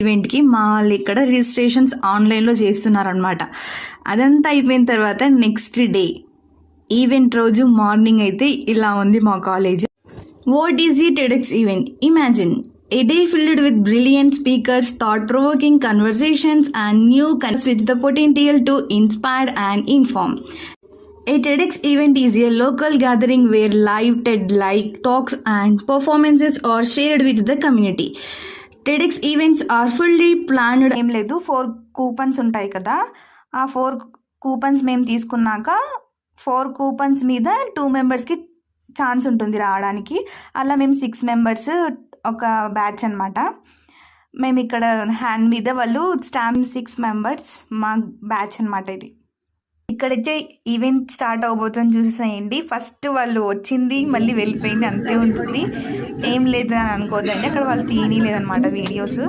ఈవెంట్కి మా వాళ్ళు ఇక్కడ రిజిస్ట్రేషన్స్ ఆన్లైన్లో చేస్తున్నారనమాట. అదంతా అయిపోయిన తర్వాత నెక్స్ట్ డే ఈవెంట్ రోజు మార్నింగ్ అయితే ఇలా ఉంది మా కాలేజ్. వాట్ ఈజ్ ఈ TEDx event? Imagine a day filled with brilliant speakers, thought-provoking conversations, and new connects with the potential to inspire and inform. A TEDx event is a local gathering where live TED-like talks and performances are shared with the community. TEDx events are fully planned. ఏం లేదు, 4 coupons ఉంటాయి కదా, ఆ 4 coupons మేము తీసుకున్నాక 4 coupons మీద 2 మెంబర్స్కి chance ఉంటుంది రావడానికి. అలా మేము 6 మెంబర్స్ ఒక బ్యాచ్ అనమాట. మేము ఇక్కడ హ్యాండ్ మీద వాళ్ళు స్టాంప్ 6 మెంబర్స్ మా బ్యాచ్ అనమాట. ఇది ఇక్కడైతే ఈవెంట్ స్టార్ట్ అవబోతుంది చూసేయండి. ఫస్ట్ వాళ్ళు వచ్చింది మళ్ళీ వెళ్ళిపోయింది అంతే ఉంటుంది, ఏం లేదు అని అనుకోవద్దండి. అక్కడ వాళ్ళు తీయలేదన్నమాట వీడియోస్.